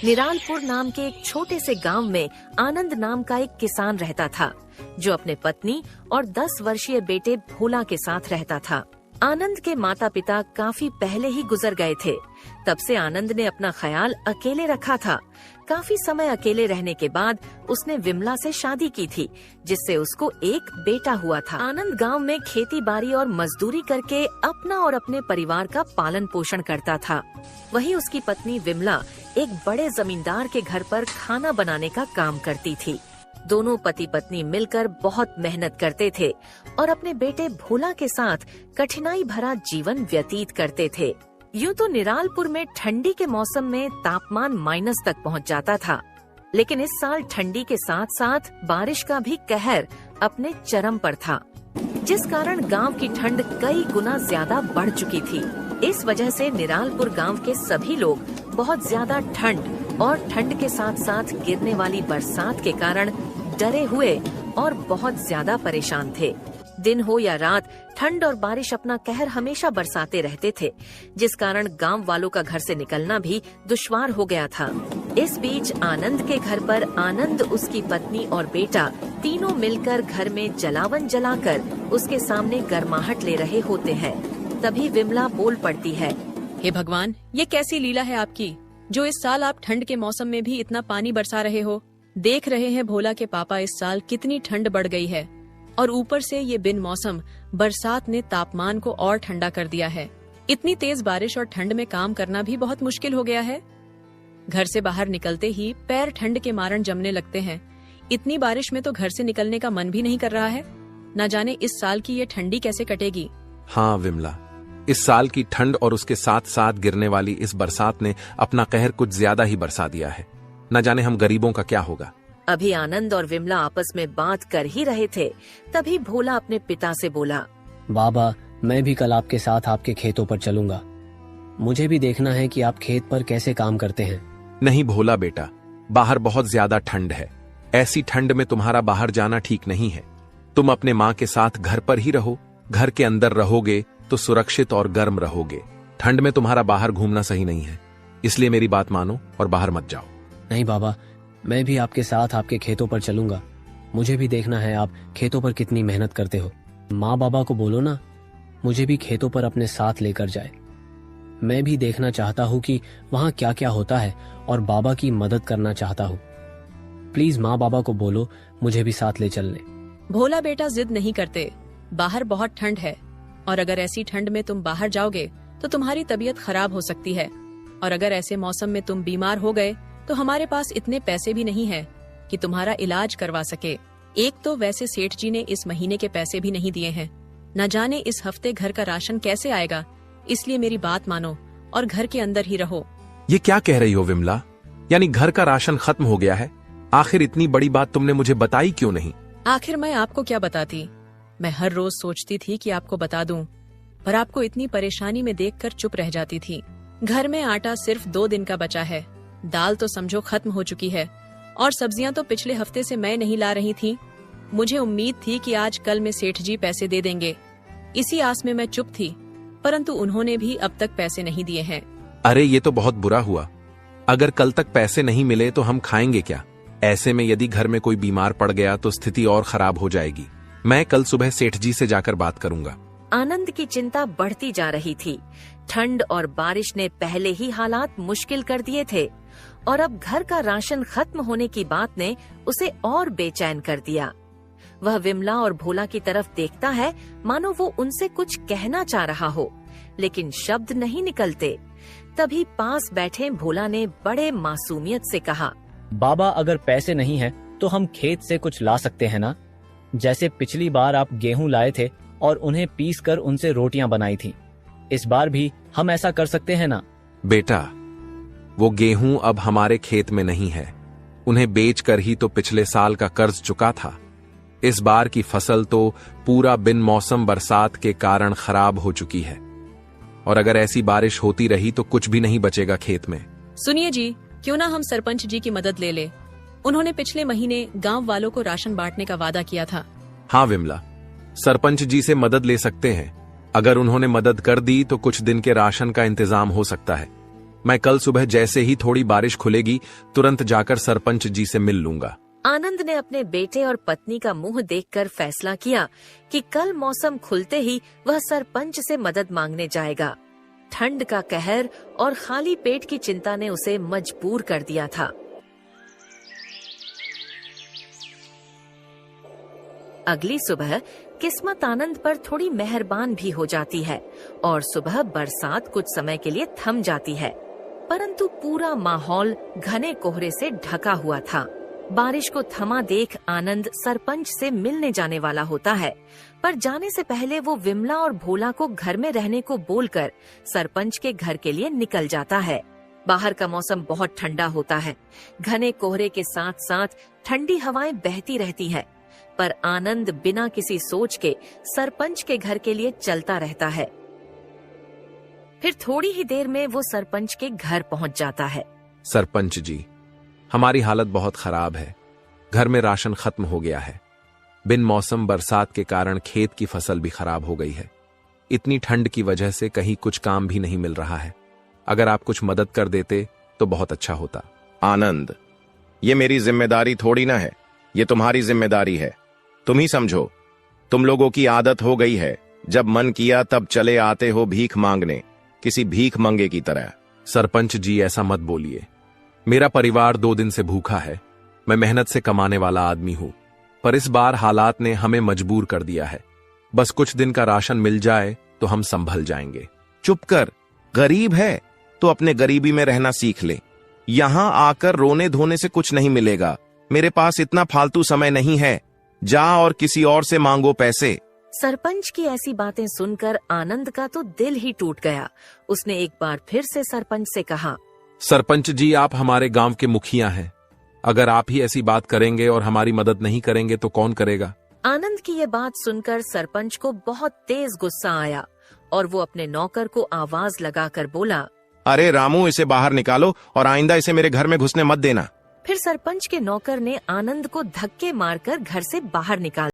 निरालपुर नाम के एक छोटे से गांव में आनंद नाम का एक किसान रहता था, जो अपने पत्नी और 10 वर्षीय बेटे भोला के साथ रहता था। आनंद के माता पिता काफी पहले ही गुजर गए थे। तब से आनंद ने अपना ख्याल अकेले रखा था। काफी समय अकेले रहने के बाद उसने विमला से शादी की थी, जिससे उसको एक बेटा हुआ था। आनंद गांव में खेती बाड़ी और मजदूरी करके अपना और अपने परिवार का पालन पोषण करता था। वहीं उसकी पत्नी विमला एक बड़े जमींदार के घर पर खाना बनाने का काम करती थी। दोनों पति पत्नी मिलकर बहुत मेहनत करते थे और अपने बेटे भोला के साथ कठिनाई भरा जीवन व्यतीत करते थे। यूं तो निरालपुर में ठंडी के मौसम में तापमान माइनस तक पहुंच जाता था, लेकिन इस साल ठंडी के साथ साथ बारिश का भी कहर अपने चरम पर था, जिस कारण गांव की ठंड कई गुना ज्यादा बढ़ चुकी थी। इस वजह से निरालपुर गांव के सभी लोग बहुत ज्यादा ठंड और ठंड के साथ साथ गिरने वाली बरसात के कारण डरे हुए और बहुत ज्यादा परेशान थे। दिन हो या रात, ठंड और बारिश अपना कहर हमेशा बरसाते रहते थे, जिस कारण गांव वालों का घर से निकलना भी दुश्वार हो गया था। इस बीच आनंद के घर पर आनंद, उसकी पत्नी और बेटा तीनों मिलकर घर में जलावन जलाकर उसके सामने गर्माहट ले रहे होते हैं। तभी विमला बोल पड़ती है, हे भगवान, ये कैसी लीला है आपकी, जो इस साल आप ठंड के मौसम में भी इतना पानी बरसा रहे हो। देख रहे हैं भोला के पापा, इस साल कितनी ठंड बढ़ गई है, और ऊपर से ये बिन मौसम बरसात ने तापमान को और ठंडा कर दिया है। इतनी तेज बारिश और ठंड में काम करना भी बहुत मुश्किल हो गया है। घर से बाहर निकलते ही पैर ठंड के मारण जमने लगते हैं। इतनी बारिश में तो घर से निकलने का मन भी नहीं कर रहा है। न जाने इस साल की ये ठंडी कैसे कटेगी। हाँ विमला, इस साल की ठंड और उसके साथ साथ गिरने वाली इस बरसात ने अपना कहर कुछ ज्यादा ही बरसा दिया है। न जाने हम गरीबों का क्या होगा। अभी आनंद और विमला आपस में बात कर ही रहे थे, तभी भोला अपने पिता से बोला, बाबा, मैं भी कल आपके साथ आपके खेतों पर चलूंगा। मुझे भी देखना है कि आप खेत पर कैसे काम करते हैं। नहीं भोला बेटा, बाहर बहुत ज्यादा ठंड है। ऐसी ठंड में तुम्हारा बाहर जाना ठीक नहीं है। तुम अपने माँ के साथ घर पर ही रहो। घर के अंदर रहोगे तो सुरक्षित और गर्म रहोगे। ठंड में तुम्हारा बाहर घूमना सही नहीं है, इसलिए मेरी बात मानो और बाहर मत जाओ। नहीं बाबा, मैं भी आपके साथ आपके खेतों पर चलूंगा। मुझे भी देखना है आप खेतों पर कितनी मेहनत करते हो। माँ बाबा को बोलो ना, मुझे भी खेतों पर अपने साथ लेकर जाए। मैं भी देखना चाहता हूँ कि वहाँ क्या क्या होता है और बाबा की मदद करना चाहता हूँ। प्लीज माँ बाबा को बोलो मुझे भी साथ ले चलने। भोला बेटा, जिद नहीं करते। बाहर बहुत ठंड है, और अगर ऐसी ठंड में तुम बाहर जाओगे तो तुम्हारी तबीयत खराब हो सकती है, और अगर ऐसे मौसम में तुम बीमार हो गए तो हमारे पास इतने पैसे भी नहीं है कि तुम्हारा इलाज करवा सके। एक तो वैसे सेठ जी ने इस महीने के पैसे भी नहीं दिए हैं। न जाने इस हफ्ते घर का राशन कैसे आएगा। इसलिए मेरी बात मानो और घर के अंदर ही रहो। ये क्या कह रही हो विमला? यानी घर का राशन खत्म हो गया है? आखिर इतनी बड़ी बात तुमने मुझे बताई क्यों नहीं? आखिर मैं आपको क्या बताती। मैं हर रोज सोचती थी कि आपको बता दूं, पर आपको इतनी परेशानी में देखकर चुप रह जाती थी। घर में आटा सिर्फ 2 दिन का बचा है। दाल तो समझो खत्म हो चुकी है, और सब्जियां तो पिछले हफ्ते से मैं नहीं ला रही थी। मुझे उम्मीद थी कि आज कल में सेठ जी पैसे दे देंगे। इसी आस में मैं चुप थी, परंतु उन्होंने भी अब तक पैसे नहीं दिए हैं। अरे ये तो बहुत बुरा हुआ। अगर कल तक पैसे नहीं मिले तो हम खाएंगे क्या? ऐसे में यदि घर में कोई बीमार पड़ गया तो स्थिति और खराब हो जाएगी। मैं कल सुबह सेठ जी से जाकर बात करूंगा। आनंद की चिंता बढ़ती जा रही थी। ठंड और बारिश ने पहले ही हालात मुश्किल कर दिए थे, और अब घर का राशन खत्म होने की बात ने उसे और बेचैन कर दिया। वह विमला और भोला की तरफ देखता है, मानो वो उनसे कुछ कहना चाह रहा हो, लेकिन शब्द नहीं निकलते। तभी पास बैठे भोला ने बड़े मासूमियत से कहा, बाबा, अगर पैसे नहीं है तो हम खेत से कुछ ला सकते हैं ना। जैसे पिछली बार आप गेहूं लाए थे और उन्हें पीस कर उनसे रोटियां बनाई थी, इस बार भी हम ऐसा कर सकते हैं ना। बेटा, वो गेहूं अब हमारे खेत में नहीं है। उन्हें बेचकर ही तो पिछले साल का कर्ज चुका था। इस बार की फसल तो पूरा बिन मौसम बरसात के कारण खराब हो चुकी है, और अगर ऐसी बारिश होती रही तो कुछ भी नहीं बचेगा खेत में। सुनिए जी, क्यों ना हम सरपंच जी की मदद ले ले। उन्होंने पिछले महीने गांव वालों को राशन बांटने का वादा किया था। हाँ विमला, सरपंच जी से मदद ले सकते हैं। अगर उन्होंने मदद कर दी तो कुछ दिन के राशन का इंतजाम हो सकता है। मैं कल सुबह जैसे ही थोड़ी बारिश खुलेगी तुरंत जाकर सरपंच जी से मिल लूंगा। आनंद ने अपने बेटे और पत्नी का मुंह देखकर फैसला किया कि कल मौसम खुलते ही वह सरपंच से मदद मांगने जाएगा। ठंड का कहर और खाली पेट की चिंता ने उसे मजबूर कर दिया था। अगली सुबह किस्मत आनंद पर थोड़ी मेहरबान भी हो जाती है और सुबह बरसात कुछ समय के लिए थम जाती है, परंतु पूरा माहौल घने कोहरे से ढका हुआ था। बारिश को थमा देख आनंद सरपंच से मिलने जाने वाला होता है, पर जाने से पहले वो विमला और भोला को घर में रहने को बोलकर सरपंच के घर के लिए निकल जाता है। बाहर का मौसम बहुत ठंडा होता है। घने कोहरे के साथ साथ ठंडी हवाएं बहती रहती है, पर आनंद बिना किसी सोच के सरपंच के घर के लिए चलता रहता है। फिर थोड़ी ही देर में वो सरपंच के घर पहुंच जाता है। सरपंच जी, हमारी हालत बहुत खराब है। घर में राशन खत्म हो गया है। बिन मौसम बरसात के कारण खेत की फसल भी खराब हो गई है। इतनी ठंड की वजह से कहीं कुछ काम भी नहीं मिल रहा है। अगर आप कुछ मदद कर देते तो बहुत अच्छा होता। आनंद, ये मेरी जिम्मेदारी थोड़ी ना है, ये तुम्हारी जिम्मेदारी है। तुम ही समझो, तुम लोगों की आदत हो गई है, जब मन किया तब चले आते हो भीख मांगने, किसी भीख मंगे की तरह। सरपंच जी, ऐसा मत बोलिए। मेरा परिवार 2 दिन से भूखा है। मैं मेहनत से कमाने वाला आदमी हूं, पर इस बार हालात ने हमें मजबूर कर दिया है। बस कुछ दिन का राशन मिल जाए तो हम संभल जाएंगे। चुप कर, गरीब है तो अपने गरीबी में रहना सीख ले। यहां आकर रोने धोने से कुछ नहीं मिलेगा। मेरे पास इतना फालतू समय नहीं है, जा और किसी और से मांगो पैसे। सरपंच की ऐसी बातें सुनकर आनंद का तो दिल ही टूट गया। उसने एक बार फिर से सरपंच से कहा, सरपंच जी, आप हमारे गांव के मुखिया हैं। अगर आप ही ऐसी बात करेंगे और हमारी मदद नहीं करेंगे तो कौन करेगा? आनंद की ये बात सुनकर सरपंच को बहुत तेज गुस्सा आया और वो अपने नौकर को आवाज लगाकर बोला, अरे रामू, इसे बाहर निकालो और आइंदा इसे मेरे घर में घुसने मत देना। फिर सरपंच के नौकर ने आनंद को धक्के मारकर घर से बाहर निकाल